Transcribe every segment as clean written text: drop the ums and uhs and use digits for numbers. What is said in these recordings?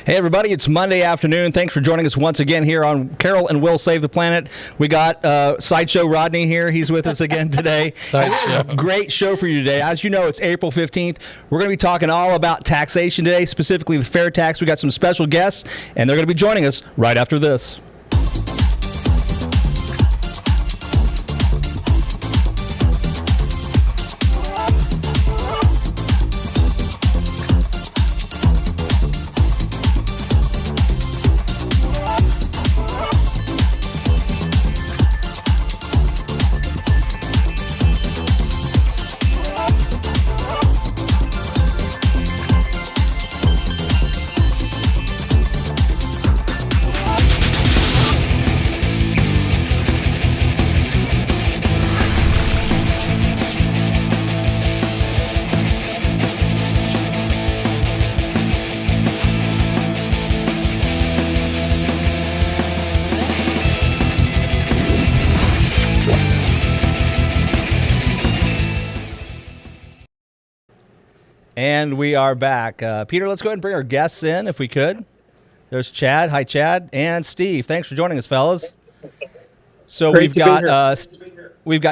Hey, everybody, it's Monday afternoon. Thanks for joining us once again here on Carol and Will Save the Planet. We got Sideshow Rodney here. He's with us again today. Sideshow. Great show for you today. As you know, it's April 15th. We're going to be talking all about taxation today, specifically with FairTax. We got some special guests, and they're going to be joining us right after this. And we are back. Peter, let's go ahead and bring our guests in if we could. There's Chad. Hi, Chad. And Steve. Thanks for joining us, fellas. So we've got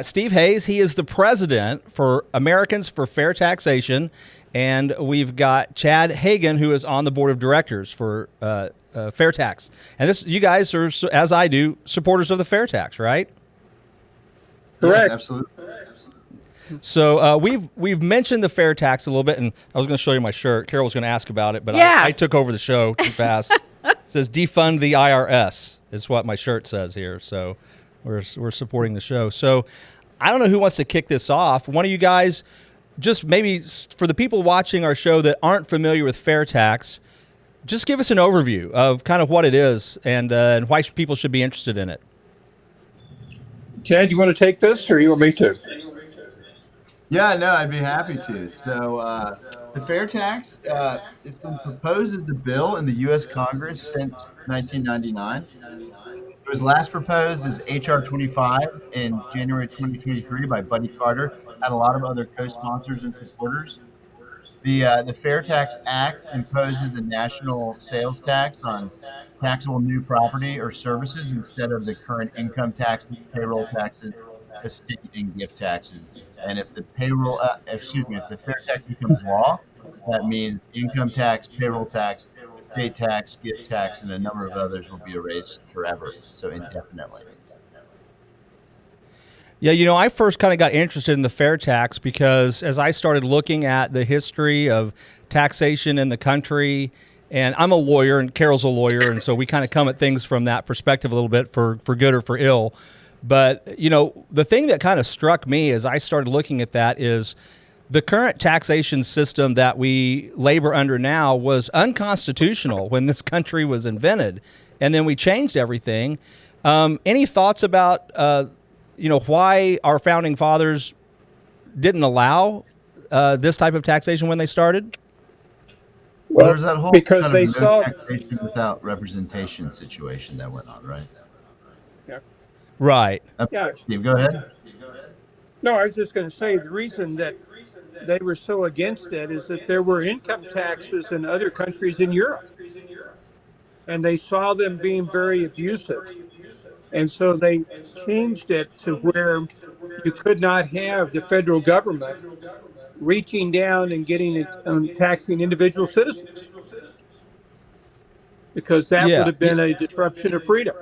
Steve Hayes. He is the president for Americans for Fair Taxation. And we've got Chad Hagan, who is on the board of directors for FairTax. And you guys are, as I do, supporters of the FairTax, right? Correct. Yes, absolutely. So we've mentioned the FairTax a little bit, and I was going to show you my shirt. Carol was going to ask about it, but Yeah. I took over the show too fast. It says defund the IRS is what my shirt says here. So we're supporting the show. So I don't know who wants to kick this off. One of you guys, just maybe for the people watching our show that aren't familiar with FairTax, just give us an overview of kind of what it is and why people should be interested in it. Chad, you want to take this, or you want me to? Yeah, no, I'd be happy to. So the FairTax, it's been proposed as a bill in the U.S. Congress since 1999. It was last proposed as H.R. 25 in January 2023 by Buddy Carter and a lot of other co-sponsors and supporters. The FairTax Act imposes the national sales tax on taxable new property or services instead of the current income taxes, payroll taxes, estate and gift taxes. And if the if the FairTax becomes law, that means income tax, payroll tax, estate tax, gift tax, and a number of others will be erased forever, so indefinitely. Yeah, I first kind of got interested in the FairTax because as I started looking at the history of taxation in the country, and I'm a lawyer and Carol's a lawyer, and so we kind of come at things from that perspective a little bit for good or for ill. But, the thing that kind of struck me as I started looking at that is the current taxation system that we labor under now was unconstitutional when this country was invented, and then we changed everything. Any thoughts about why our founding fathers didn't allow this type of taxation when they started? Well, there's that whole because kind they of saw taxation without representation situation that went on, right? Right. Yeah. Steve, go ahead. No, I was just going to say the reason that they were so against it is that there were income taxes in other countries in Europe, and they saw them being very abusive, and so they changed it to where you could not have the federal government reaching down and getting it taxing individual citizens, because that would have been a disruption of freedom.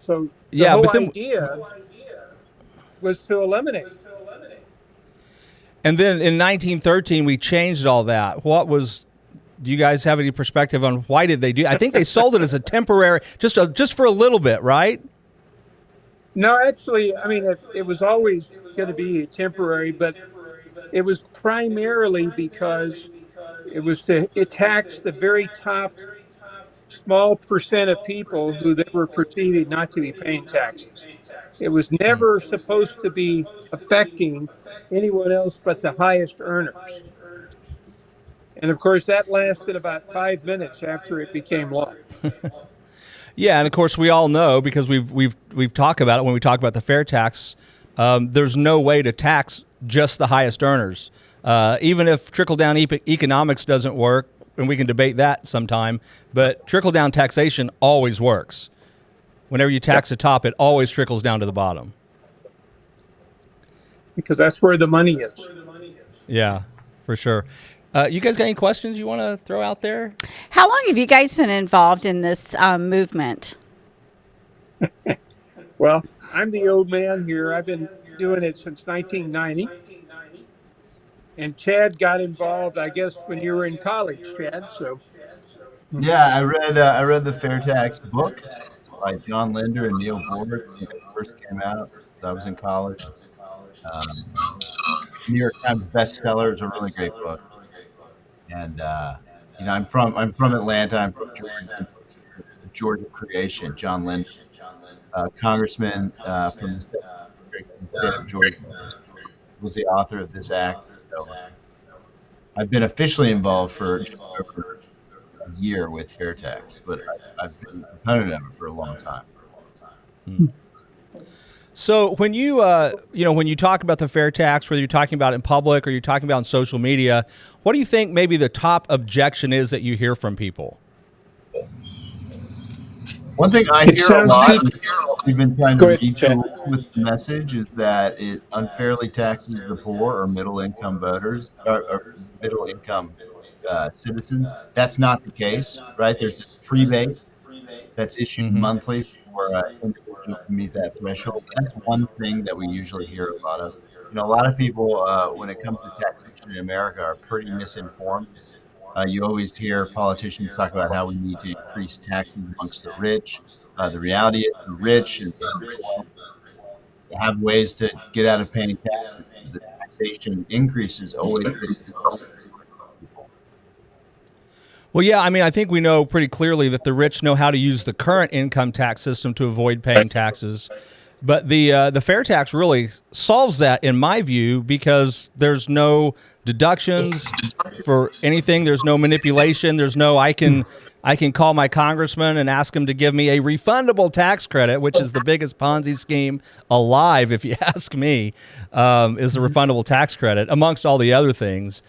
So the whole idea was to eliminate. And then in 1913, we changed all that. Do you guys have any perspective on why did they do? I think they sold it as a temporary, just for a little bit, right? No, actually, I mean, it was always going to be temporary, but it was primarily because it taxed the very top small percent of people who they were perceiving not to be paying taxes. It was never supposed to be affecting anyone else but the highest earners. And of course, that lasted about 5 minutes after it became law. Yeah, and of course, we all know because we've talked about it when we talk about the FairTax. There's no way to tax just the highest earners. Even if trickle-down economics doesn't work, and we can debate that sometime. But trickle down taxation always works. Whenever you tax the top, it always trickles down to the bottom. Because that's where the money is. Yeah, for sure. You guys got any questions you want to throw out there? How long have you guys been involved in this movement? Well, I'm the old man here. I've been doing it since 1990. And Chad got involved, I guess, when you were in college, Chad. So Yeah, I read the FairTax book by John Linder and Neil Board when it first came out. I was in college. New York Times bestseller. Is a really great book. And I'm from Atlanta. I'm from Georgia. Georgia creation. John Linder, congressman from the state of Georgia, was the author of this act. So I've been officially involved for just over a year with FairTax, but I've been a proponent of it for a long time. So when you when you talk about the fair tax, whether you're talking about it in public or you're talking about on social media, what do you think maybe the top objection is that you hear from people? One thing I hear a lot, and we've been trying to retool with the message, is that it unfairly taxes the poor or middle-income voters or middle-income citizens. That's not the case, right? There's a rebate that's issued monthly for individuals to meet that threshold. That's one thing that we usually hear a lot of. A lot of people, when it comes to taxation in America, are pretty misinformed. You always hear politicians talk about how we need to increase taxes amongst the rich. The reality is the rich and have ways to get out of paying taxes. The taxation increases always. Well, yeah, I mean, I think we know pretty clearly that the rich know how to use the current income tax system to avoid paying taxes. But the fair tax really solves that, in my view, because there's no deductions for anything. There's no manipulation. There's no I can call my congressman and ask him to give me a refundable tax credit, which is the biggest Ponzi scheme alive, if you ask me, is the refundable tax credit, amongst all the other things.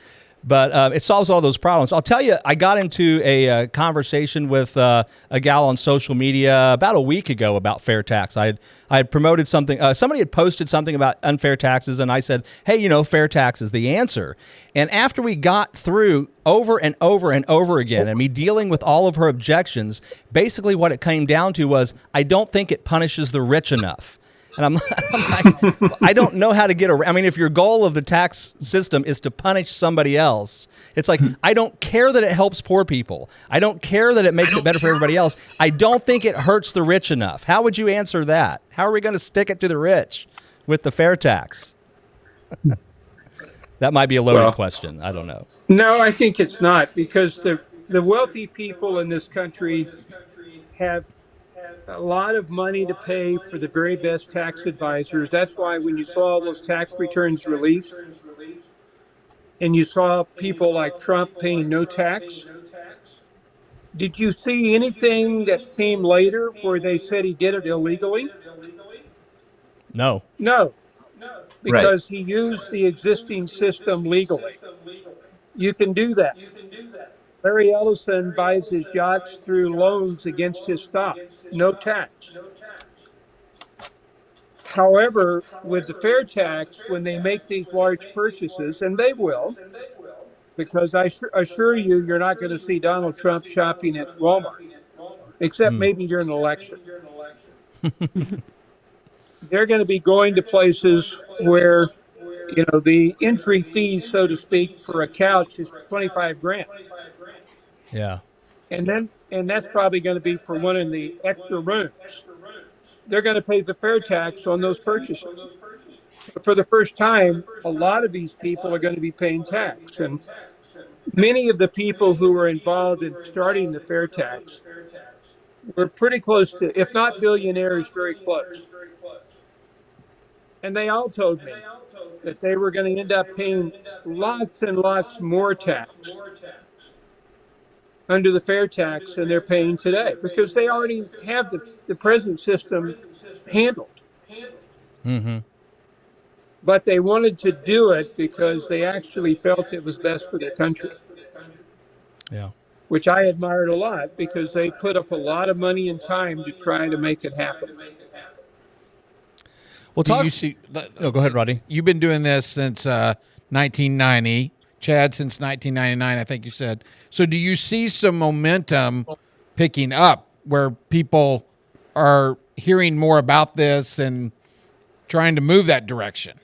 But it solves all those problems. I'll tell you, I got into a conversation with a gal on social media about a week ago about fair tax. I had promoted something. Somebody had posted something about unfair taxes, and I said, hey, fair tax is the answer. And after we got through over and over and over again, and me dealing with all of her objections, basically what it came down to was, I don't think it punishes the rich enough. And I'm like, I don't know how to get around. I mean, if your goal of the tax system is to punish somebody else, it's like, I don't care that it helps poor people. I don't care that it makes it better for everybody else. I don't think it hurts the rich enough. How would you answer that? How are we going to stick it to the rich with the fair tax? That might be a loaded question. I don't know. No, I think it's not, because the wealthy people in this country have a lot of money to pay for the very best tax advisors. That's why when you saw those tax returns released and you saw people like Trump paying no tax, did you see anything that came later where they said he did it illegally? No. No, because he used the existing system legally. You can do that. Larry Ellison buys his yachts through loans against his stock, no tax. However, with the fair tax, when they make these large purchases, and they will, because I assure you, you're not going to see Donald Trump shopping at Walmart, except maybe during an election. They're going to be going to places where, the entry fee, so to speak, for a couch is $25,000. Yeah. And that's probably going to be for one of the extra rooms. They're going to pay the fair tax on those purchases. For the first time, a lot of these people are going to be paying tax. And many of the people who were involved in starting the fair tax were pretty close to, if not billionaires, very close. And they all told me that they were going to end up paying lots and lots more tax under the fair tax than they're paying today, because they already have the present system handled. Mm-hmm. But they wanted to do it because they actually felt it was best for their country. Yeah. which I admired a lot because they put up a lot of money and time to try to make it happen. Well, Do talk. you see? No, go ahead, Rodney. You've been doing this since 1990. Chad, since 1999, I think you said. So do you see some momentum picking up where people are hearing more about this and trying to move that direction?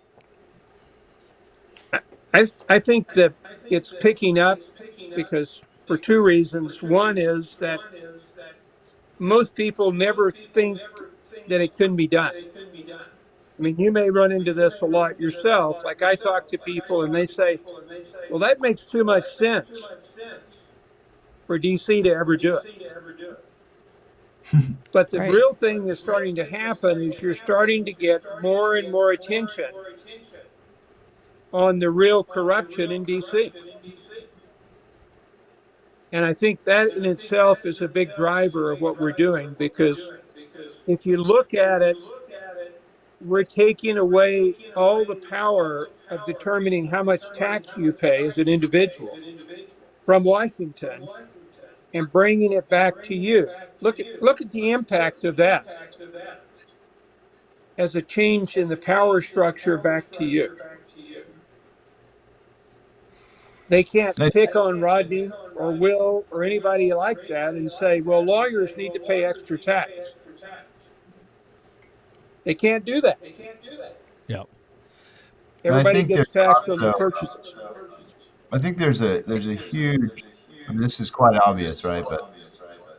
I think that it's picking up because for two reasons. One is that most people never think that it couldn't be done. I mean, you may run into this a lot yourself. Like I talk to people and they say, well, that makes too much sense for DC to ever do it. But the Right. real thing that's starting to happen is you're starting to get more and more attention on the real corruption in DC. And I think that in itself is a big driver of what we're doing, because if you look at it, we're taking away all the power of determining how much tax you pay as an individual from Washington and bringing it back to you. Look at the impact of that as a change in the power structure back to you. They can't pick on Rodney or Will or anybody like that and say, well, lawyers need to pay extra tax. They can't do that. Yep. Everybody think gets there's taxed on the also- purchases. I think there's a huge, I mean, this is quite obvious, right? But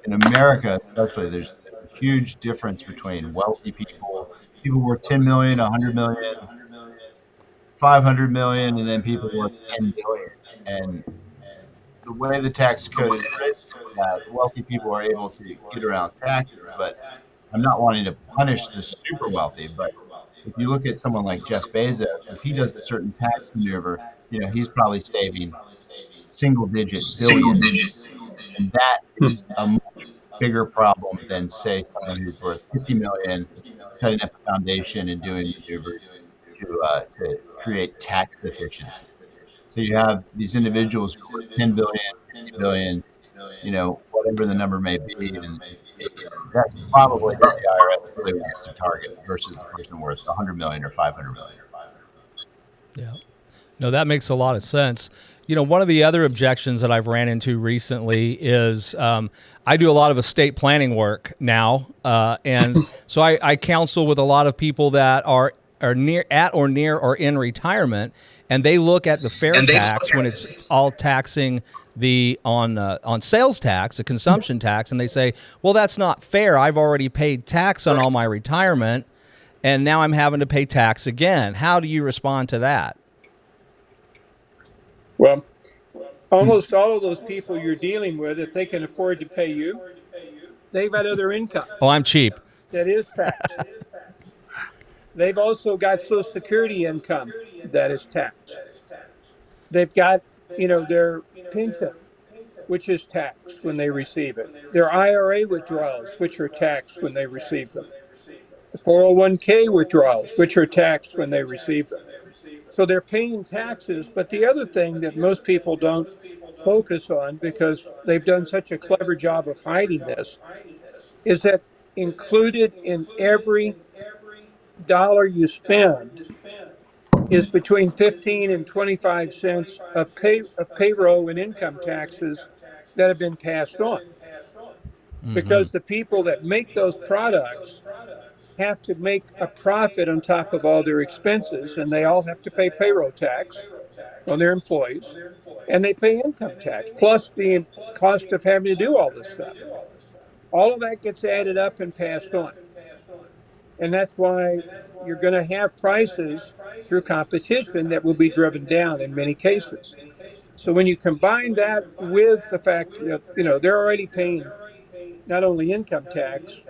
in America, especially, there's a huge difference between wealthy people, people worth 10 million, 100 million, 500 million, and then people worth 10 billion. And the way the tax code is written, wealthy people are able to get around taxes. But I'm not wanting to punish the super wealthy, but if you look at someone like Jeff Bezos, if he does a certain tax maneuver, he's probably saving single-digit billions, and that is a much bigger problem than, say, someone who's worth 50 million, setting up a foundation and doing maneuvers to create tax efficiency. So you have these individuals who are 10 billion, 50 billion, whatever the number may be, and that's probably who the IRS really wants to target versus the person worth 100 million or 500 million. Yeah. No, that makes a lot of sense. One of the other objections that I've ran into recently is I do a lot of estate planning work now, and so I counsel with a lot of people that are near or in retirement, and they look at the fair tax when it's all taxing on sales tax, a consumption tax, and they say, well, that's not fair. I've already paid tax on all my retirement, and now I'm having to pay tax again. How do you respond to that? Well, almost all of those people you're dealing with, if they can afford to pay you, they've got other income Oh, I'm cheap. that is taxed. They've also got Social Security income that is taxed. They've got, their pension, which is taxed when they receive it. Their IRA withdrawals, which are taxed when they receive them. The 401k withdrawals, which are taxed when they receive them. So they're paying taxes. But the other thing that most people don't focus on, because they've done such a clever job of hiding this, is that included in every dollar you spend is between 15 and 25 cents of payroll and income taxes that have been passed on. Because the people that make those products have to make a profit on top of all their expenses, and they all have to pay payroll tax on their employees, and they pay income tax, plus the cost of having to do all this stuff. All of that gets added up and passed on. And that's why you're going to have prices through competition that will be driven down in many cases. So when you combine that with the fact that, they're already paying not only income tax,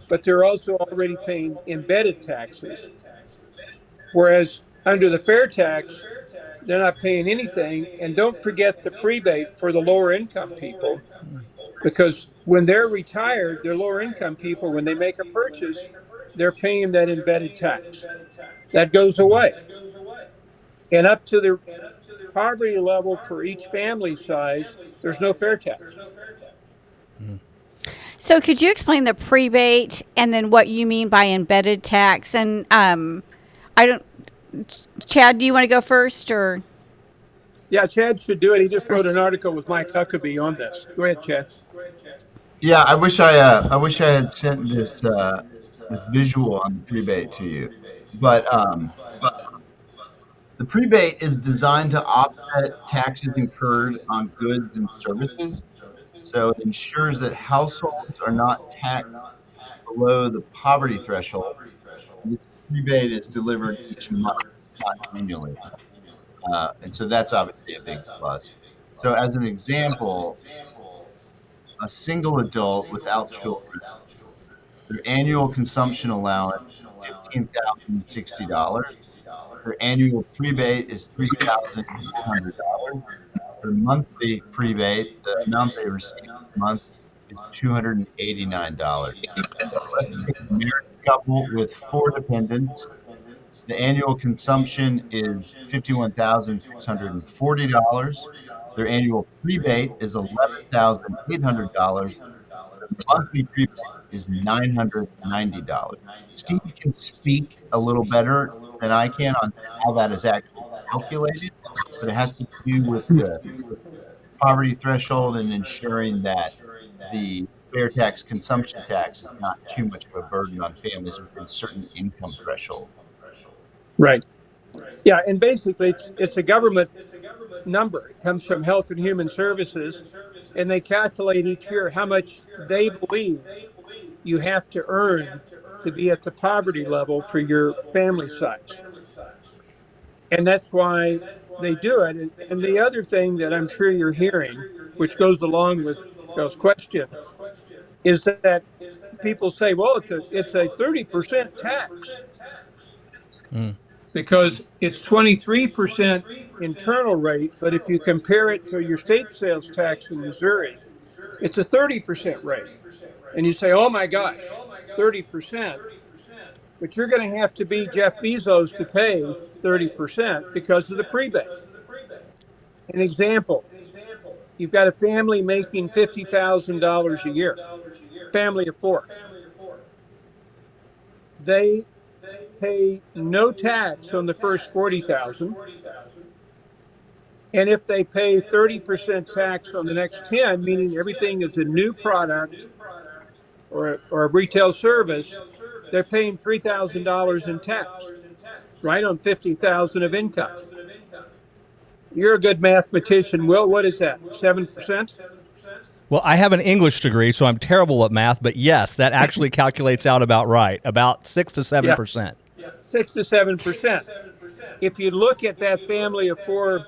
but they're also already paying embedded taxes. Whereas under the fair tax, they're not paying anything. And don't forget the prebate for the lower income people, because when they're retired, they're lower income people. When they make a purchase, they're paying that embedded tax. That goes away. And up to the poverty level for each family size, there's no fair tax. So could you explain the prebate and then what you mean by embedded tax? And I don't, Chad, do you want to go first or? Yeah, Chad should do it. He just wrote an article with Mike Huckabee on this. Go ahead, Chad. Yeah, I wish I had sent this visual on the prebate to you, but the prebate is designed to offset taxes incurred on goods and services. So it ensures that households are not taxed below the poverty threshold. This rebate is delivered each month, not annually. And so that's obviously a big plus. So as an example, a single adult without children, their annual consumption allowance is $15,060. Their annual prebate is $3,400. Their monthly prebate, the amount they receive each month, is $289. Let's take a married couple with 4 dependents. The annual consumption is $51,640. Their annual prebate is $11,800. The monthly prebate is $990. Steve can speak a little better than I can on how that is actually calculated, but it has to do with the poverty threshold and ensuring that the fair tax consumption tax is not too much of a burden on families within certain income thresholds. Right. Yeah, and basically it's a government number. It comes from Health and Human Services, and they calculate each year how much they believe you have to earn to be at the poverty level for your family size. And that's why they do it. And the other thing that I'm sure you're hearing, which goes along with Bill's question, is that people say, well, it's a 30% tax. Because it's 23% internal rate, but if you compare it to your state sales tax in Missouri, it's a 30% rate. And you say, oh my gosh, 30%. But you're going to have to be Jeff Bezos to pay 30% because of the prebate. An example, you've got a family making $50,000 a year, family of 4. They pay no tax on the first 40,000, and if they pay 30% tax on the next 10, meaning everything is a new product or a retail service, they're paying $3,000 in tax, right on 50,000 of income. You're a good mathematician, Will. What is that? 7%? Well, I have an English degree, so I'm terrible at math, but yes, that actually calculates out about right, about 6 to 7%. 6 to 7%. If you look at that family of 4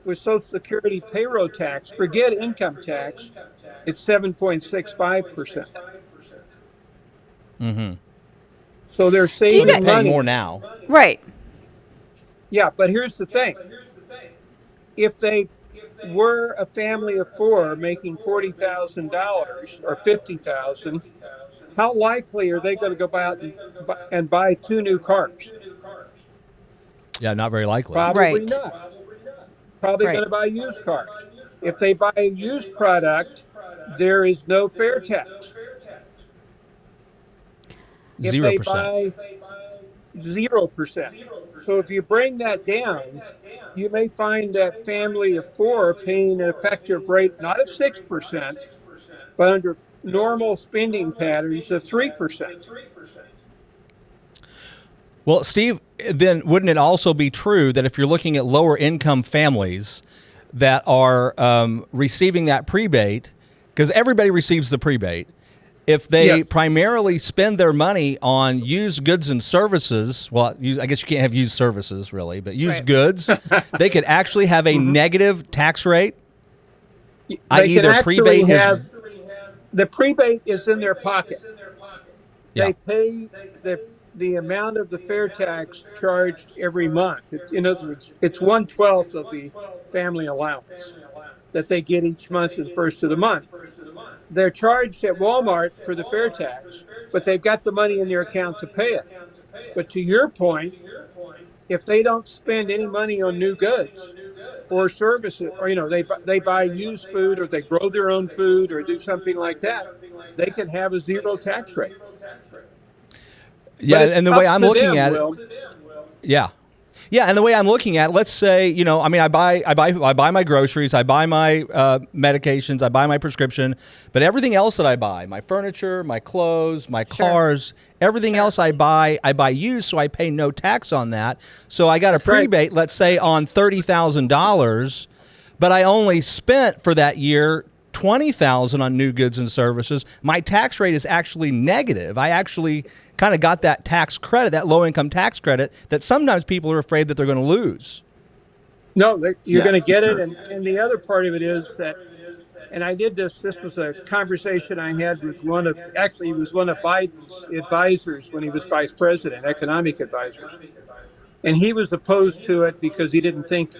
with Social Security payroll tax, forget income tax, it's 7.65%. Mm-hmm. So they're saving They're paying money. more now. Right. Yeah, but here's the thing. If they were a family of 4 making $40,000 or $50,000, how likely are they going to go out and buy 2 new cars? Yeah, not very likely. Probably Right. not. Probably Right. going to buy used cars. If they buy a used product, there is no fair tax. If they 0%. buy 0%. So if you bring that down, you may find that family of 4 paying an effective rate not of 6%, but under normal spending patterns of 3%. Well, Steve, then wouldn't it also be true that if you're looking at lower income families that are receiving that prebate, because everybody receives the prebate, if they Yes. primarily spend their money on used goods and services, well, I guess you can't have used services really, but used Right. goods, they could actually have a negative tax rate, They i.e. can their actually prebate have has... the prebate is in their pocket. Yeah. They pay the amount of the fair tax charged every month. It's 1/12 of the family allowance that they get each month at the first of the month. They're charged at Walmart for the fair tax, but they've got the money in their account to pay it. But to your point, if they don't spend any money on new goods or services, or they buy used food, or they grow their own food, or do something like that, they can have a zero tax rate. Yeah, But it's and the way up I'm to looking them, at Will. it, yeah. Yeah, and the way I'm looking at it, let's say, I mean, I buy my groceries, I buy my medications, I buy my prescription, but everything else that I buy, my furniture, my clothes, my cars, everything else I buy used, so I pay no tax on that. So I got a right. prebate, let's say, on $30,000, but I only spent for that year $20,000 on new goods and services. My tax rate is actually negative. I actually kind of got that tax credit, that low income tax credit that sometimes people are afraid that they're going to lose. No, you're Yeah, going to get sure. it. And the other part of it is that, and I did this was a conversation I had with he was one of Biden's advisors when he was vice president, economic advisors. And he was opposed to it because he didn't think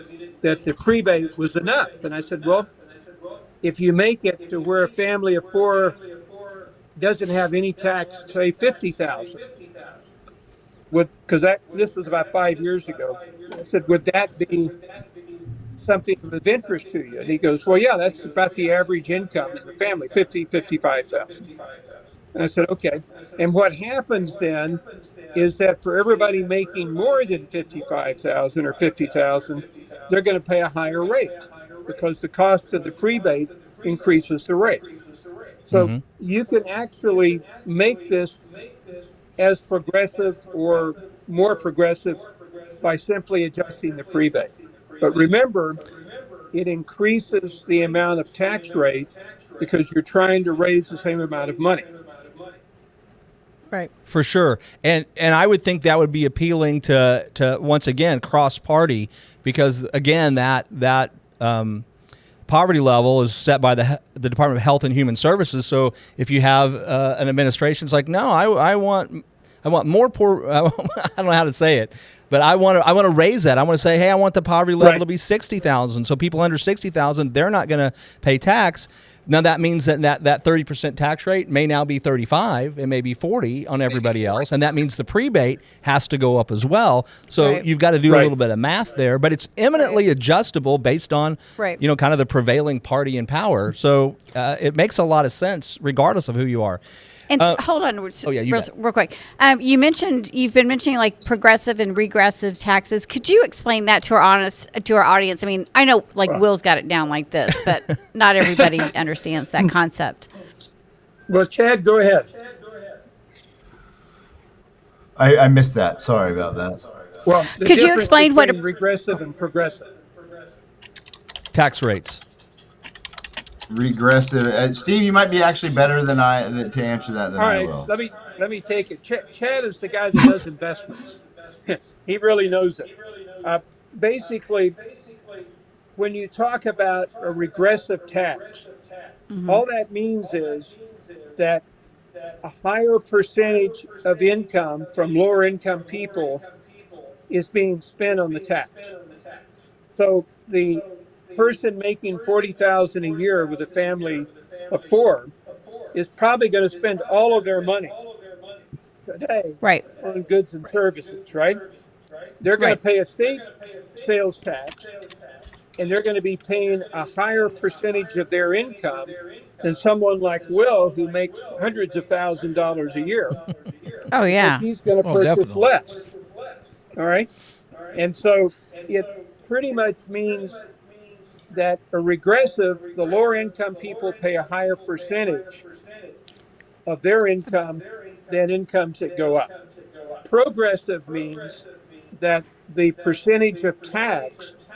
that the prebate was enough. And I said, well, if you make it to where a family of four doesn't have any tax, say 50,000, because this was about 5 years ago. I said, would that be something of interest to you? And he goes, well, yeah, that's about the average income in the family, 55,000. And I said, okay. And what happens then is that for everybody making more than 55,000 or 50,000, they're going to pay a higher rate because the cost of the prebate increases the rate. So you can actually make this as progressive or more progressive by simply adjusting the prebate. But remember, it increases the amount of tax rate because you're trying to raise the same amount of money. Right. For sure. And I would think that would be appealing to once again, cross-party, because, again, that poverty level is set by the Department of Health and Human Services. So if you have an administration that's like, no, I want more poor, I don't know how to say it, but I want to raise that. I want to say, hey, I want the poverty level to be 60,000. So people under 60,000, they're not going to pay tax. Now that means that 30% tax rate may now be 35, it may be 40 on everybody else, and that means the prebate has to go up as well. So you've got to do a little bit of math there, but it's eminently adjustable based on kind of the prevailing party in power. So it makes a lot of sense regardless of who you are. And hold on, real quick. You've been mentioning like progressive and regressive taxes. Could you explain that to our audience? I mean, I know Will's got it down like this, but not everybody understands that concept. Well, Chad, go ahead. I missed that. Sorry about that. Well, could you explain what regressive and progressive tax rates? Regressive. Steve, you might be actually better than to answer that than I will. All right, let me take it. Chad is the guy that does investments. He really knows it. Basically, when you talk about a regressive tax, all that means is that a higher percentage of income from lower income people is being spent on the tax. So the person making $40,000 a year with a family of four is probably going to spend all of their money today on goods and services, right? They're going to pay a state sales tax, and they're going to be paying a higher percentage of their income than someone like Will, who makes hundreds of $1,000s a year. Oh, yeah. He's going to purchase less. All right? And so it pretty much means that a regressive, the lower income people pay a higher percentage of their income than incomes that go up. Progressive means that the percentage of tax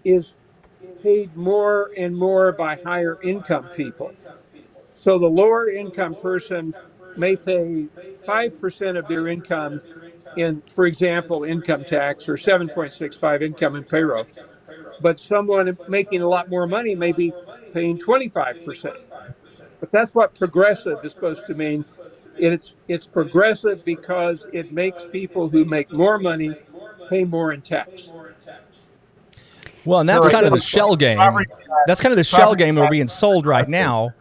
is paid more and more by higher income people. So the lower income person may pay 5% of their income in, for example, income tax, or 7.65 income and payroll. But someone making a lot more money may be paying 25%. But that's what progressive is supposed to mean. It's progressive because it makes people who make more money pay more in tax. Well, and that's kind of the shell game. That's kind of the shell game we're being sold right now,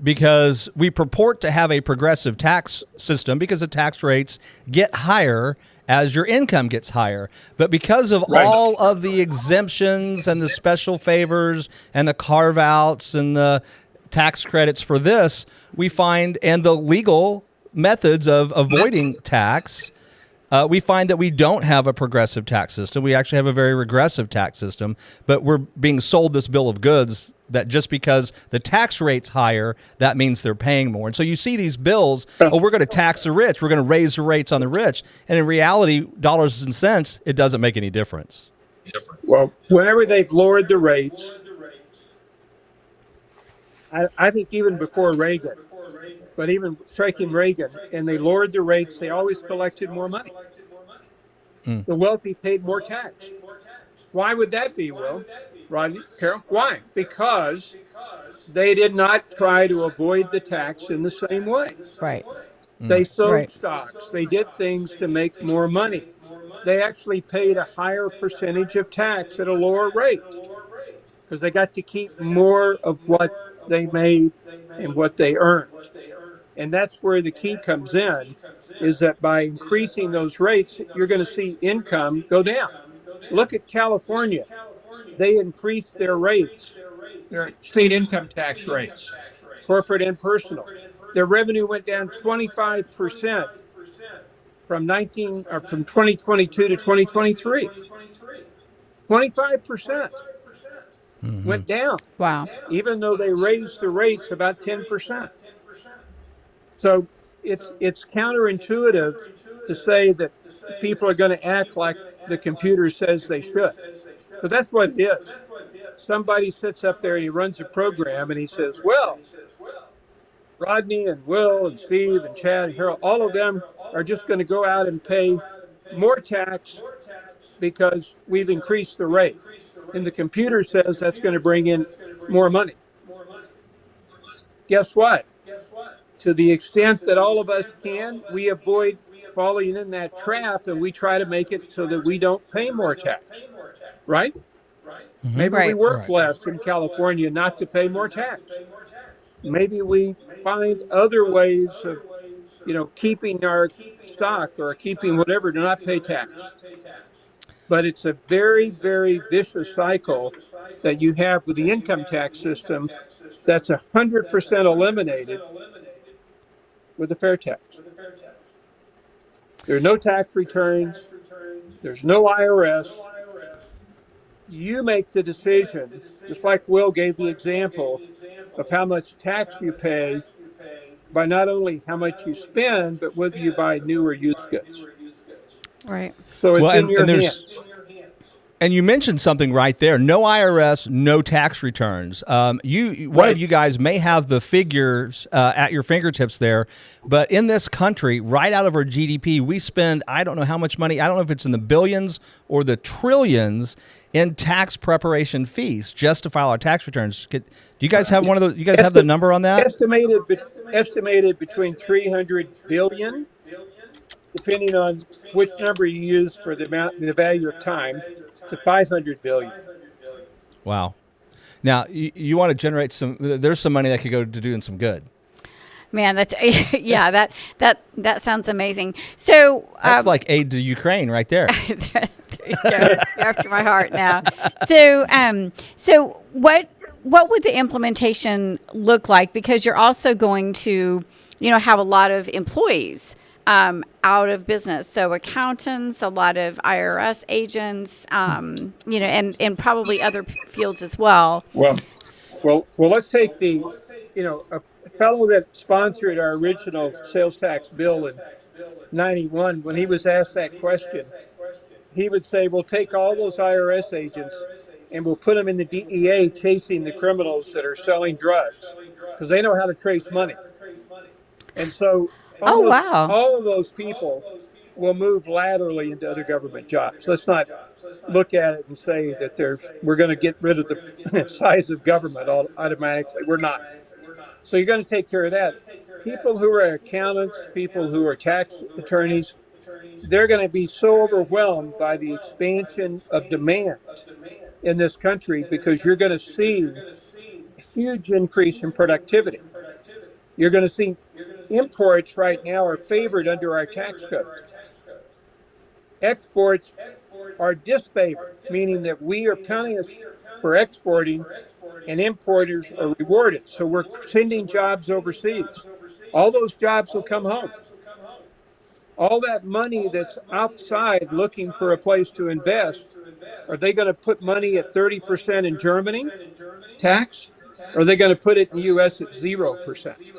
because we purport to have a progressive tax system because the tax rates get higher as your income gets higher. But because of Right. all of the exemptions and the special favors and the carve outs and the tax credits for this, we find, and the legal methods of avoiding tax, we find that we don't have a progressive tax system. We actually have a very regressive tax system, but we're being sold this bill of goods that just because the tax rate's higher, that means they're paying more. And so you see these bills, oh, we're going to tax the rich, we're going to raise the rates on the rich. And in reality, dollars and cents, it doesn't make any difference. Well, whenever they've lowered the rates, I think even before Reagan, but even striking Reagan, and they lowered the rates, they always collected more money. The wealthy paid more tax. Why would that be, Will? Rodney, Carol? Why? Because they did not try to avoid the tax in the same way. Right. They sold Right. stocks. They did things to make more money. They actually paid a higher percentage of tax at a lower rate because they got to keep more of what they made and what they earned. And that's where the key comes in, is that by increasing those rates, you're going to see income go down. Look at California. They increased their rates, their state income tax rates, corporate and personal. Their revenue went down 25% from 2022 to 2023. 25% went down, Wow. even though they raised the rates about 10%. So it's counterintuitive to say that people are going to act like the computer says they should. But that's what it is. Somebody sits up there and he runs a program and he says, well, Rodney and Will and Steve and Chad and Harold, all of them are just going to go out and pay more tax because we've increased the rate. And the computer says that's going to bring in more money. Guess what? To the extent that all of us can, we avoid falling in that trap and we try to make it so that we don't pay more tax. Right? Maybe we Right. work less in California not to pay more tax. Maybe we find other ways of, keeping our stock or keeping whatever to not pay tax. But it's a very, very vicious cycle that you have with the income tax system that's 100% eliminated with the fair tax. There are no tax returns. There's no IRS. You make the decision, just like Will gave the example of how much tax you pay by not only how much you spend, but whether you buy new or used goods. Right. So it's Well, in your hands. And you mentioned something right there: no IRS, no tax returns. One Right. of you guys may have the figures at your fingertips there, but in this country, right out of our GDP, we spend, I don't know how much money. I don't know if it's in the billions or the trillions in tax preparation fees just to file our tax returns. Do you guys have one of those? You guys have the number on that? Estimated between 300 billion, depending on which number you use for the value of time, to 500 billion. Wow. Now you want to generate some. There's some money that could go to doing some good. Man, that's yeah. That sounds amazing. So That's like aid to Ukraine right there. there you go. You're after my heart now. So what would the implementation look like? Because you're also going to, have a lot of employees out of business. So accountants, a lot of IRS agents, and probably other fields as well. Well, let's take a fellow that sponsored our original sales tax bill in 91. When he was asked that question, he would say, we'll take all those IRS agents and we'll put them in the DEA chasing the criminals that are selling drugs because they know how to trace money. And so all of those people will move laterally into other government jobs. Let's not look at it and say that we're going to get rid of the size of government automatically. We're not. So you're going to take care of that. People who are accountants, people who are tax attorneys, they're going to be so overwhelmed by the expansion of demand in this country because you're going to see a huge increase in productivity. You're going to see imports right now are favored under our tax code. exports are disfavored, meaning that we are punished for exporting and importers are rewarded. So we're sending jobs overseas. All those jobs will come home. All that money that's outside looking for a place to invest, are they going to put money at 30% in Germany tax? Or are they going to put it in the U.S. at 0%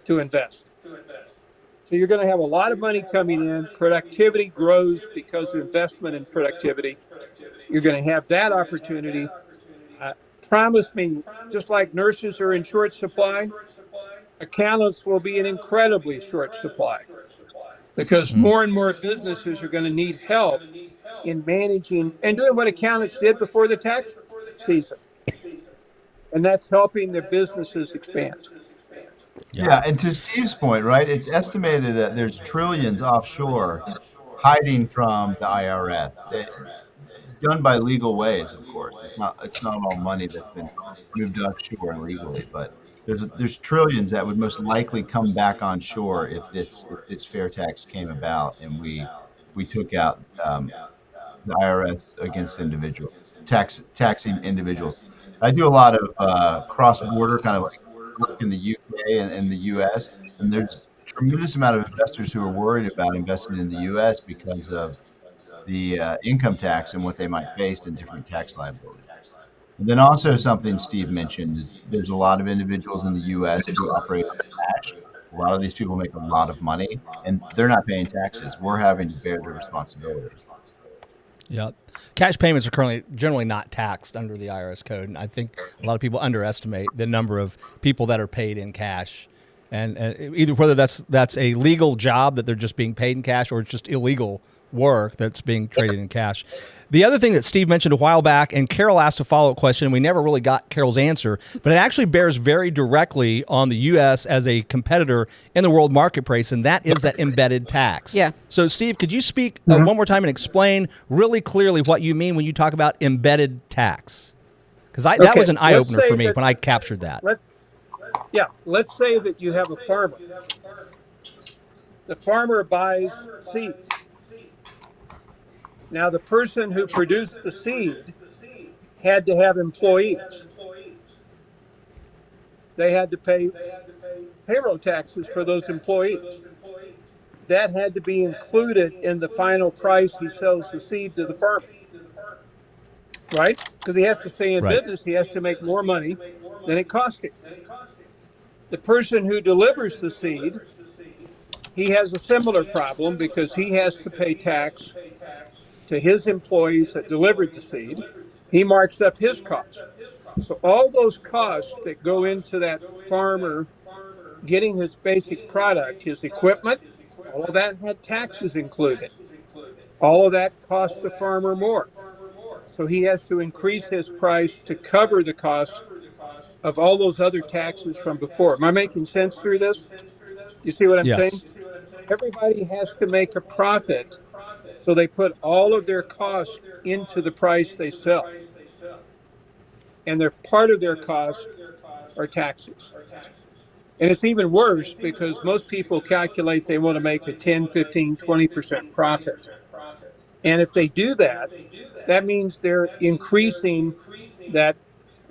to invest? So you're going to have a lot of money coming in. Productivity grows because of investment in productivity. You're going to have that opportunity. Promise me, just like nurses are in short supply, accountants will be in incredibly short supply because more and more businesses are going to need help in managing and doing what accountants did before the tax season. And that's helping their businesses expand. Yeah, and to Steve's point, right? It's estimated that there's trillions offshore hiding from the IRS, done by legal ways, of course. It's not all money that's been moved offshore illegally, but there's trillions that would most likely come back on shore if this fair tax came about and we took out the IRS against taxing individuals. I do a lot of cross-border kind of like work in the UK and the US, and there's a tremendous amount of investors who are worried about investing in the US because of the income tax and what they might face in different tax liabilities. And then also something Steve mentioned, there's a lot of individuals in the US who operate on cash. A lot of these people make a lot of money, and they're not paying taxes. We're having to bear the responsibility. Yeah. Cash payments are currently generally not taxed under the IRS code. And I think a lot of people underestimate the number of people that are paid in cash. And either whether that's a legal job that they're just being paid in cash or it's just illegal work that's being traded in cash. The other thing that Steve mentioned a while back, and Carol asked a follow-up question, and we never really got Carol's answer, but it actually bears very directly on the U.S. as a competitor in the world marketplace, and that is that embedded tax. Yeah. So, Steve, could you speak one more time and explain really clearly what you mean when you talk about embedded tax? Because that was an eye-opener for me when I captured that. Let's say that you have a farmer. The farmer buys seed. Now, the person who produced the seed had to have employees. They had to pay payroll taxes for those employees. That had to be included in the final price he sells the seed to the farmer. Right? Because he has to stay in business. He has to make more money than it cost him. The person who delivers the seed, he has a similar problem because he has to pay tax to his employees that delivered the seed. He marks up his costs. So all those costs that go into that farmer getting his basic product, his equipment, all of that had taxes included. All of that costs the farmer more. So he has to increase his price to cover the cost of all those other taxes from before. Am I making sense through this? You see what I'm saying? Everybody has to make a profit, so they put all of their costs into the price they sell. And they're part of their cost are taxes. And it's even worse because most people calculate they want to make a 10, 15, 20% profit. And if they do that, that means they're increasing that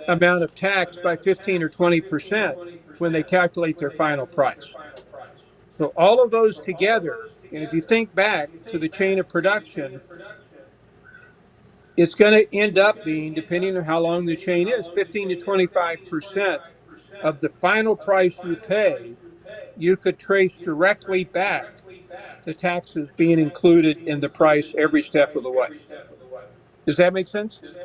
amount of tax by 15 or 20% when they calculate their final price. So all of those together, and if you think back to the chain of production, it's going to end up being, depending on how long the chain is, 15 to 25% of the final price you pay, you could trace directly back to taxes being included in the price every step of the way. Does that make sense?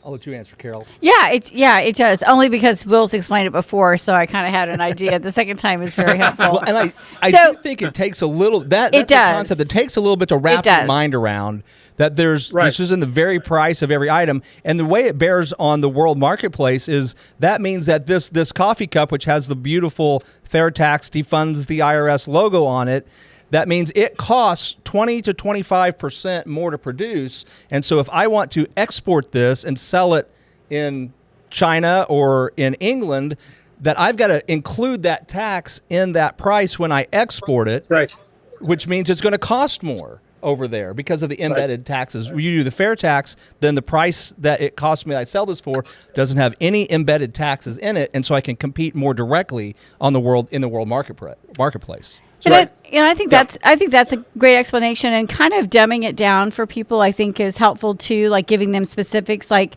I'll let you answer, Carol. Yeah, it does. Only because Will's explained it before, so I kind of had an idea. The second time is very helpful. Well, and I do think it takes a little. That's a concept that takes a little bit to wrap your mind around. That this is in the very price of every item, and the way it bears on the world marketplace is that means that this coffee cup, which has the beautiful FairTax defunds the IRS logo on it. That means it costs 20 to 25% more to produce. And so if I want to export this and sell it in China or in England, that I've got to include that tax in that price when I export it, which means it's going to cost more over there because of the embedded taxes. When you do the fair tax, then the price that it costs me I sell this for doesn't have any embedded taxes in it, and so I can compete more directly on the world marketplace. So I think that's a great explanation, and kind of dumbing it down for people I think is helpful too, like giving them specifics like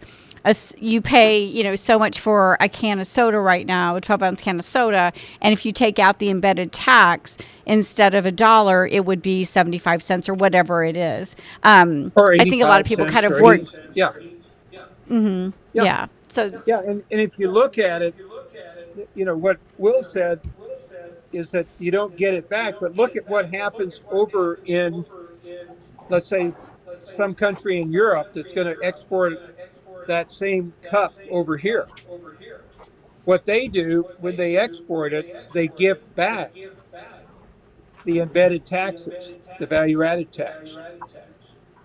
you pay, so much for a can of soda right now, a 12-ounce can of soda, and if you take out the embedded tax, instead of $1, it would be 75 cents or whatever it is. Or I think a lot of people kind of work. Yeah. Mm-hmm. Yeah. So and if you look at it, what Will said is that you don't get it back, but look at what happens over in, let's say, some country in Europe that's going to export that same cup over here. What they do when they export it, they give back the embedded taxes, the value-added tax.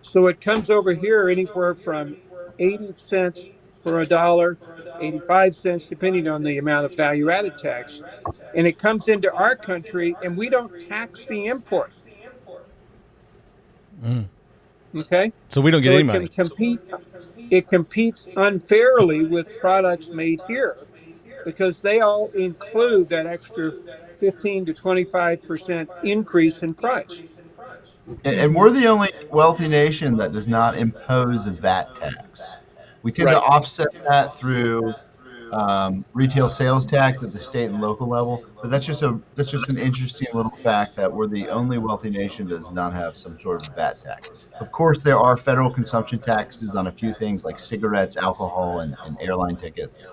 So it comes over here anywhere from 80 cents for $1, 85 cents, depending on the amount of value-added tax. And it comes into our country, and we don't tax the import. Okay? So we don't get any money. It competes unfairly with products made here because they all include that extra 15 to 25% increase in price. And we're the only wealthy nation that does not impose a VAT tax. We tend to offset that through retail sales tax at the state and local level, but that's just an interesting little fact that we're the only wealthy nation that does not have some sort of VAT tax. Of course, there are federal consumption taxes on a few things like cigarettes, alcohol, and airline tickets.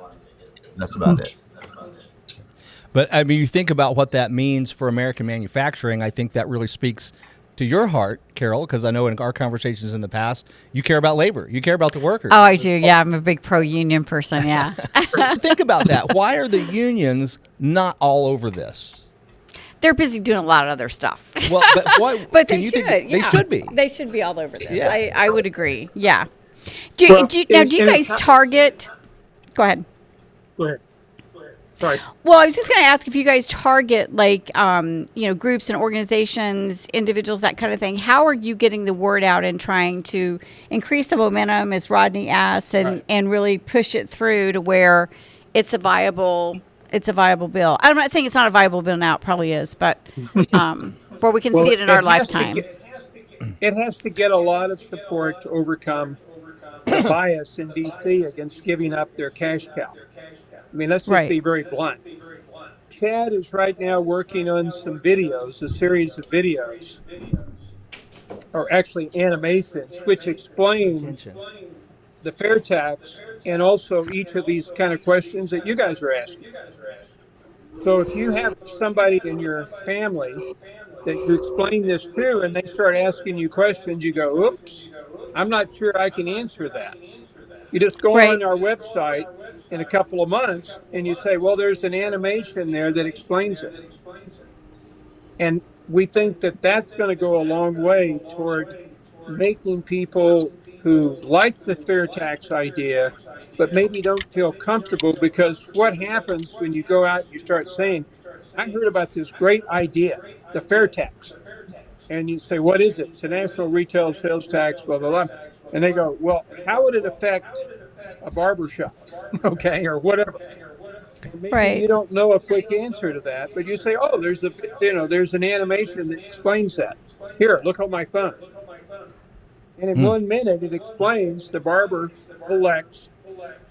That's about it. But I mean, you think about what that means for American manufacturing. I think that really speaks to your heart, Carol, because I know in our conversations in the past, you care about labor. You care about the workers. Oh, I do. Yeah, I'm a big pro-union person. Yeah. Think about that. Why are the unions not all over this? They're busy doing a lot of other stuff. Well, but why? But they should. They should be. They should be all over this. Yeah. I would agree. Yeah. Do you guys target? Go ahead. Go ahead. Sorry. Well, I was just going to ask if you guys target groups and organizations, individuals, that kind of thing. How are you getting the word out and trying to increase the momentum, as Rodney asked, and really push it through to where it's a viable bill? I'm not saying it's not a viable bill now. It probably is, but where we can see it in our lifetime. It has to get a lot of support to overcome the bias in D.C. against giving up their cash cow. I mean, let's just be very blunt. Chad is right now working on some videos, a series of videos, or actually animations, which explain the fair tax and also each of these kind of questions that you guys are asking. So if you have somebody in your family that you explain this to and they start asking you questions, you go, oops, I'm not sure I can answer that. You just go on our website in a couple of months and you say, well, there's an animation there that explains it. And we think that that's going to go a long way toward making people who like the fair tax idea, but maybe don't feel comfortable, because what happens when you go out and you start saying, I heard about this great idea, the fair tax. And you say, what is it? It's a national retail sales tax, blah, blah, blah. And they go, well, how would it affect a barber shop? Okay, or whatever. And maybe you don't know a quick answer to that, but you say, oh, there's an animation that explains that. Here, look on my phone. And in 1 minute, it explains the barber collects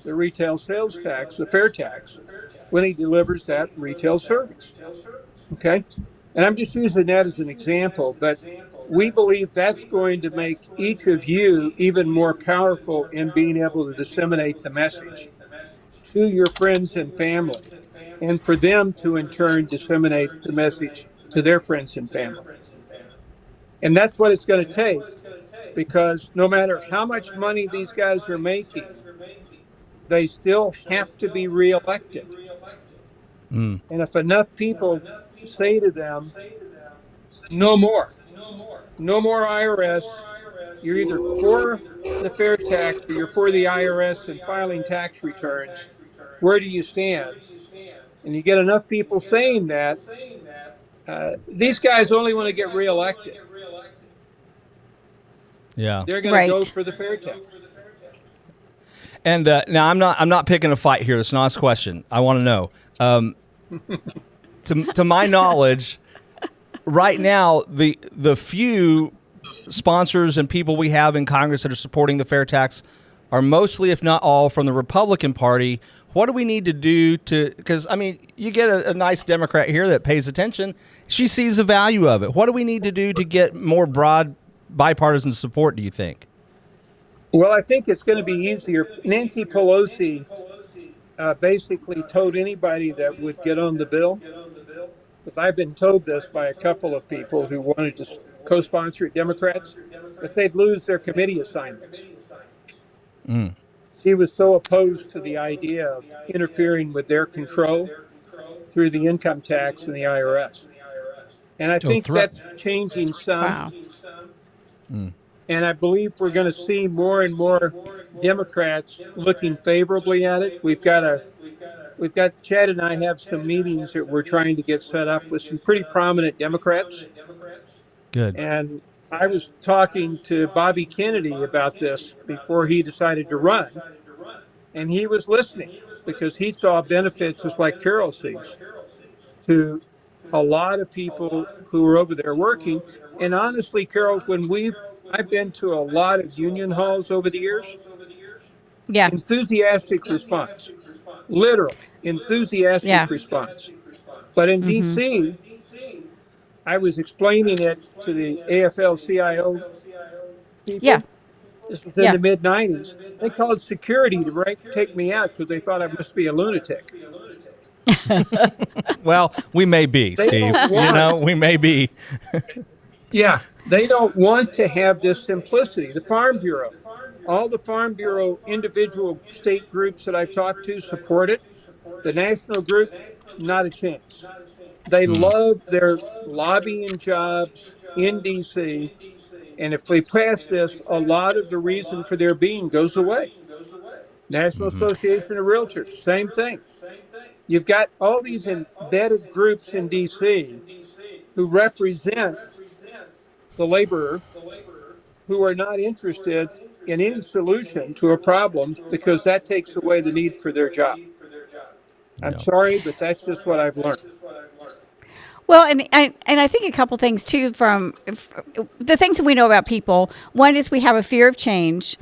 the retail sales tax, the fair tax, when he delivers that retail service. Okay? And I'm just using that as an example, but we believe that's going to make each of you even more powerful in being able to disseminate the message to your friends and family, and for them to in turn disseminate the message to their friends and family. And that's what it's going to take, because no matter how much money these guys are making, they still have to be reelected. And if enough people say to them, no more IRS, you're either for the fair tax or you're for the IRS and filing tax returns, where do you stand? And you get enough people saying that, these guys only want to get reelected. Yeah. they're going to go Right. for the fair tax. And now I'm not picking a fight here. It's an honest question. I want to know. To my knowledge, right now the few sponsors and people we have in Congress that are supporting the fair tax are mostly, if not all, from the Republican Party. What do we need to do to? Because I mean, you get a nice Democrat here that pays attention. She sees the value of it. What do we need to do to get more broad bipartisan support? Do you think? Well, I think it's going to be easier. Nancy Pelosi basically told anybody that would get on the bill, because I've been told this by a couple of people who wanted to co-sponsor it, Democrats, that they'd lose their committee assignments. She was so opposed to the idea of interfering with their control through the income tax and the IRS. And I think that's changing some. Wow. And I believe we're going to see more and more Democrats looking favorably at it. We've got Chad and I have some meetings that we're trying to get set up with some pretty prominent Democrats. Good. And I was talking to Bobby Kennedy about this before he decided to run. And he was listening because he saw benefits, just like Carol sees, to a lot of people who are over there working. And honestly, Carol, I've been to a lot of union halls over the years. Yeah. Enthusiastic response, literally enthusiastic response. But in DC, I was explaining it to the AFL-CIO people. Yeah. This was in the mid-'90s. They called security to take me out because they thought I must be a lunatic. Well, we may be, Steve. We may be. Yeah, they don't want to have this simplicity. The Farm Bureau, all the Farm Bureau individual state groups that I've talked to support it. The national group, not a chance. They love their lobbying jobs in D.C., and if they pass this, a lot of the reason for their being goes away. National Association of Realtors, same thing. You've got all these embedded groups in D.C. who represent the laborer, who are not interested in any solution to a problem because that takes away the need for their job. I'm sorry, but that's just what I've learned. Well, and I think a couple things too from the things that we know about people. One is we have a fear of change,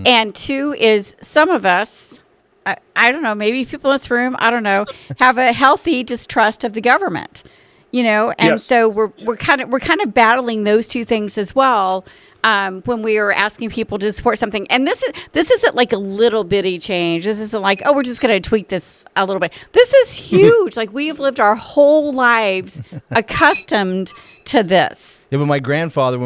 and two is some of us, I don't know, maybe people in this room, I don't know, have a healthy distrust of the government. And so we're kind of battling those two things as well. When we are asking people to support something, and this isn't like a little bitty change. This isn't like, oh, we're just going to tweak this a little bit. This is huge. Like, we have lived our whole lives accustomed to this. Yeah, but when my grandfather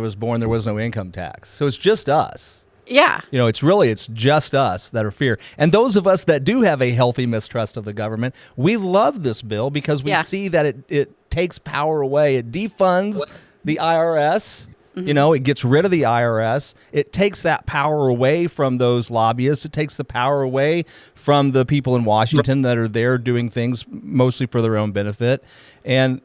was born, there was no income tax, so it's just us. Yeah. It's just us that are fear. And those of us that do have a healthy mistrust of the government, we love this bill because we see that it takes power away. It defunds the IRS. It gets rid of the IRS. It takes that power away from those lobbyists. It takes the power away from the people in Washington that are there doing things mostly for their own benefit. And,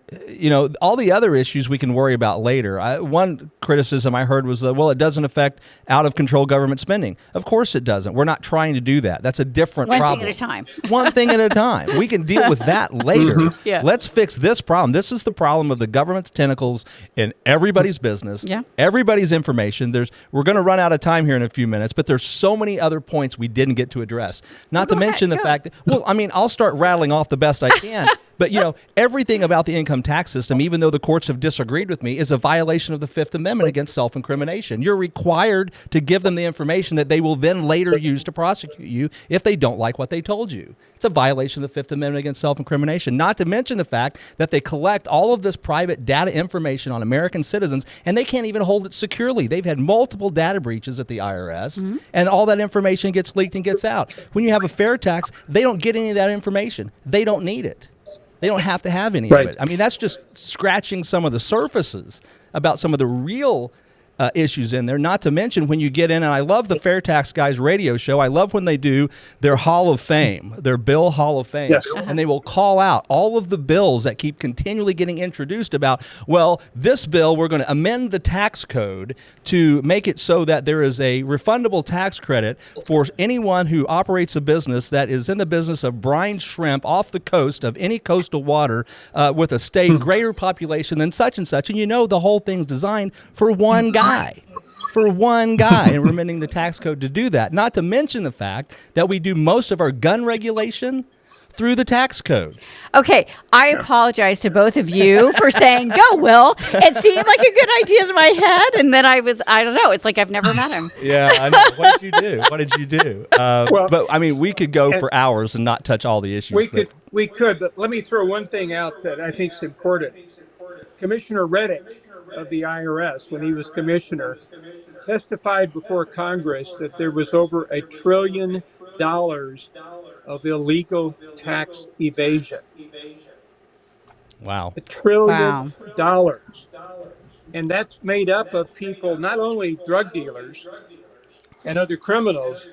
all the other issues we can worry about later. One criticism I heard was that, it doesn't affect out-of-control government spending. Of course it doesn't. We're not trying to do that. That's a different problem. One thing at a time. One thing at a time. We can deal with that later. Let's fix this problem. This is the problem of the government's tentacles in everybody's business, everybody's information. We're going to run out of time here in a few minutes, but there's so many other points we didn't get to address. Not to mention the fact that, I'll start rattling off the best I can. But, everything about the income tax system, even though the courts have disagreed with me, is a violation of the Fifth Amendment against self-incrimination. You're required to give them the information that they will then later use to prosecute you if they don't like what they told you. It's a violation of the Fifth Amendment against self-incrimination, not to mention the fact that they collect all of this private data information on American citizens, and they can't even hold it securely. They've had multiple data breaches at the IRS, and all that information gets leaked and gets out. When you have a fair tax, they don't get any of that information. They don't need it. They don't have to have any of it. That's just scratching some of the surfaces about some of the real issues in there. Not to mention when you get in, and I love the FairTax guys radio show. I love when they do their Hall of Fame, their bill Hall of Fame. Yes. And they will call out all of the bills that keep continually getting introduced about, well, this bill, we're going to amend the tax code to make it so that there is a refundable tax credit for anyone who operates a business that is in the business of brine shrimp off the coast of any coastal water with a state greater population than such and such. And you know the whole thing's designed for one guy. And we're amending the tax code to do that. Not to mention the fact that we do most of our gun regulation through the tax code. Okay, I apologize to both of you for saying, go, Will. It seemed like a good idea in my head, and then I don't know, it's like I've never met him. Yeah, I know. What did you do? But, I mean, we could go for hours and not touch all the issues. We could, but let me throw one thing out that I think is important. Commissioner Reddick of the IRS, when he was commissioner, testified before Congress that there was over $1 trillion of illegal tax evasion. Wow. $1 trillion. And that's made up of people, not only drug dealers and other criminals,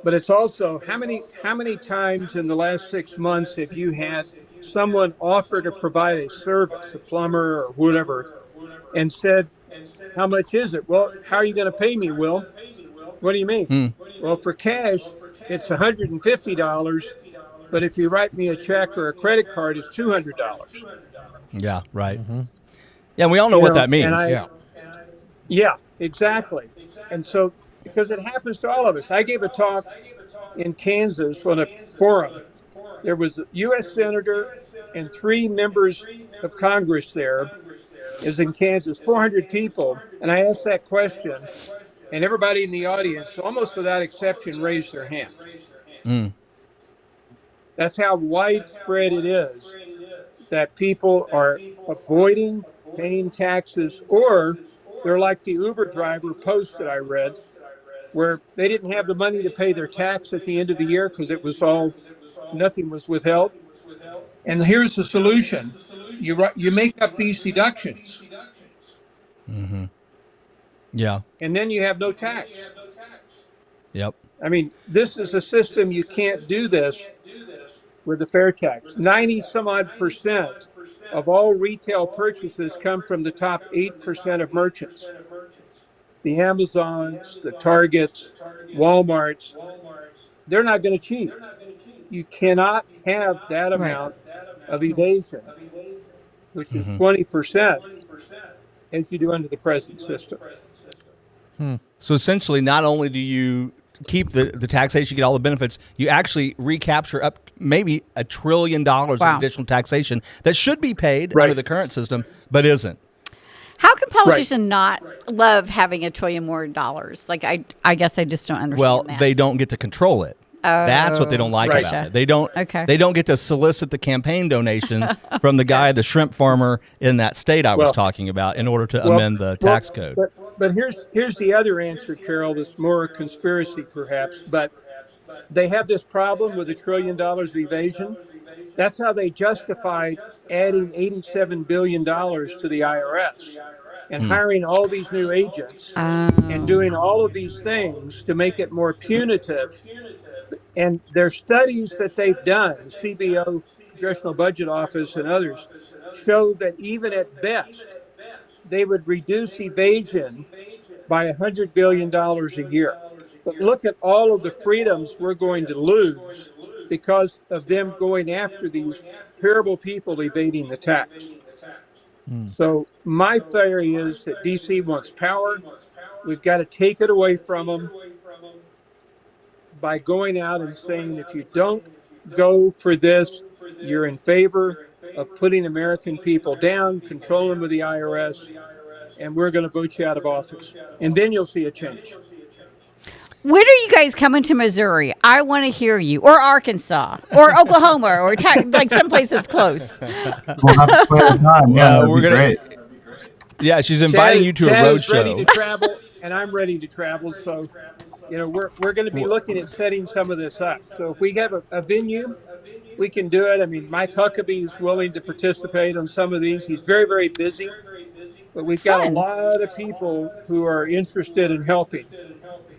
but it's also how many times in the last 6 months have you had someone offer to provide a service, a plumber or whatever, and said, how much is it? Well, how are you going to pay me, Will? What do you mean? Well, for cash, it's $150, but if you write me a check or a credit card, it's $200. Yeah, right. Yeah, we all know what that means. Yeah, exactly. And so, because it happens to all of us. I gave a talk in Kansas on a forum. There was a U.S. Senator and 3 members of Congress there. It was in Kansas, 400 people. And I asked that question, and everybody in the audience, almost without exception, raised their hand. That's how widespread it is that people are avoiding paying taxes, or they're like the Uber driver post that I read, where they didn't have the money to pay their tax at the end of the year because it was all, nothing was withheld. And here's the solution. You make up these deductions. Yeah. And then you have no tax. Yep. I mean, this is a system, you can't do this with the FairTax. 90% of all retail purchases come from the top 8% of merchants. The Amazons, the Targets, Walmarts, they're not going to cheat. You cannot have that amount of evasion, which is 20%, as you do under the present system. So essentially, not only do you keep the taxation, you get all the benefits, you actually recapture up maybe $1 trillion of additional taxation that should be paid under the current system, but isn't. How can politicians not love having $1 trillion more dollars? Like, I guess I just don't understand that. They don't get to control it. That's what they don't like about it. They don't. They don't get to solicit the campaign donation from the guy, the shrimp farmer in that state I was talking about, in order to amend the tax code. But here's the other answer, Carol. That's more a conspiracy, perhaps. But they have this problem with $1 trillion of evasion. That's how they justified adding $87 billion to the IRS and hiring all these new agents and doing all of these things to make it more punitive. And their studies that they've done, CBO, Congressional Budget Office, and others, show that even at best, they would reduce evasion by $100 billion a year. But look at all of the freedoms we're going to lose because of them going after these terrible people evading the tax. So my theory is that DC wants power. We've got to take it away from them by going out and saying, if you don't go for this, you're in favor of putting American people down, controlling with the IRS, and we're going to vote you out of office. And then you'll see a change. When are you guys coming to Missouri? I want to hear you, or Arkansas, or Oklahoma, or like someplace that's close. We'll have to play the time. Yeah, we're gonna. Great. Yeah, she's inviting you to a road show. Ready to travel, and I'm ready to travel. So, we're going to be looking at setting some of this up. So if we have a venue, we can do it. I mean, Mike Huckabee is willing to participate on some of these. He's very, very busy but we've got a Fun. lot of people who are interested in helping.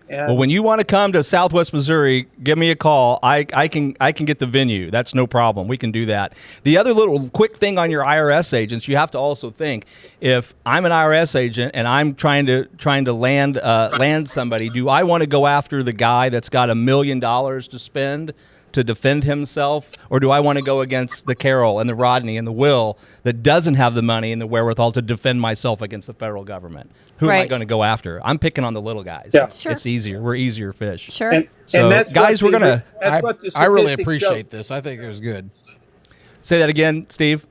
And Well, when you want to come to Southwest Missouri, give me a call. I can get the venue. That's no problem. We can do that. The other little quick thing on your IRS agents, you have to also think, if I'm an IRS agent and I'm trying to land somebody, do I want to go after the guy that's got $1 million to spend to defend himself, or do I want to go against the Carol and the Rodney and the Will that doesn't have the money and the wherewithal to defend myself against the federal government? Who am I Right. going to go after? I'm picking on the little guys. Yeah. Sure. It's easier. We're easier fish. Sure. So, that's guys, what we're gonna- that's what the I really statistics appreciate show. this. I think it was good. Say that again, Steve.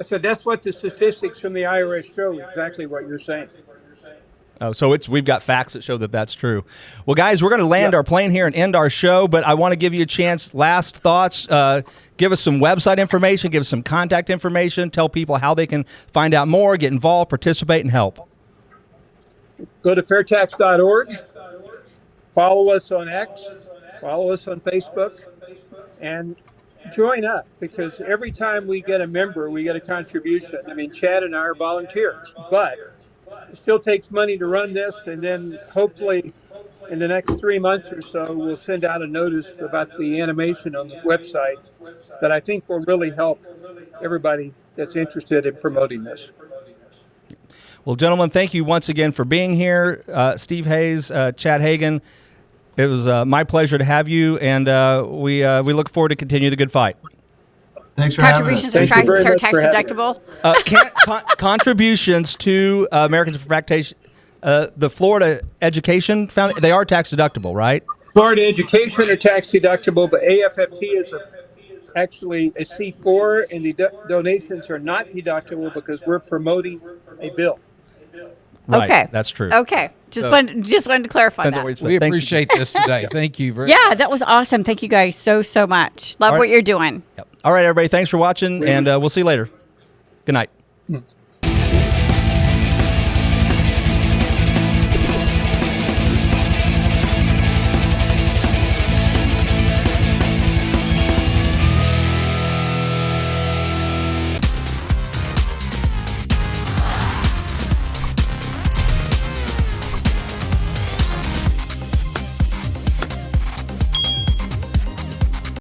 I said that's what the statistics from the IRS show. Exactly what you're saying. Oh, so we've got facts that show that that's true. Well, guys, we're going to land our plane here and end our show, but I want to give you a chance. Last thoughts. Give us some website information. Give us some contact information. Tell people how they can find out more, get involved, participate, and help. Go to fairtax.org. Follow us on X. Follow us on Facebook, and join up, because every time we get a member, we get a contribution. I mean, Chad and I are volunteers, but it still takes money to run this, and then hopefully in the next 3 months or so, we'll send out a notice about the animation on the website that I think will really help everybody that's interested in promoting this. Well, gentlemen, thank you once again for being here. Steve Hayes, Chad Hagan, it was my pleasure to have you, and we look forward to continue the good fight. Thanks for having us. Contributions are Thank you very much tax for having deductible. Contributions to Americans for Taxation, the Florida Education Foundation, they are tax deductible, right? Florida Education are tax deductible, but AFFT is actually a C4, and the donations are not deductible because we're promoting a bill. Right, Okay. that's true. Okay. Just So- wanted to clarify Depends on that. where you spend. We Thank you. appreciate this today. Thank you very Yeah, that was awesome. Thank you guys so much. Love All right. what you're doing. Yep. All right, everybody, thanks for watching, and we'll see you later. Good night.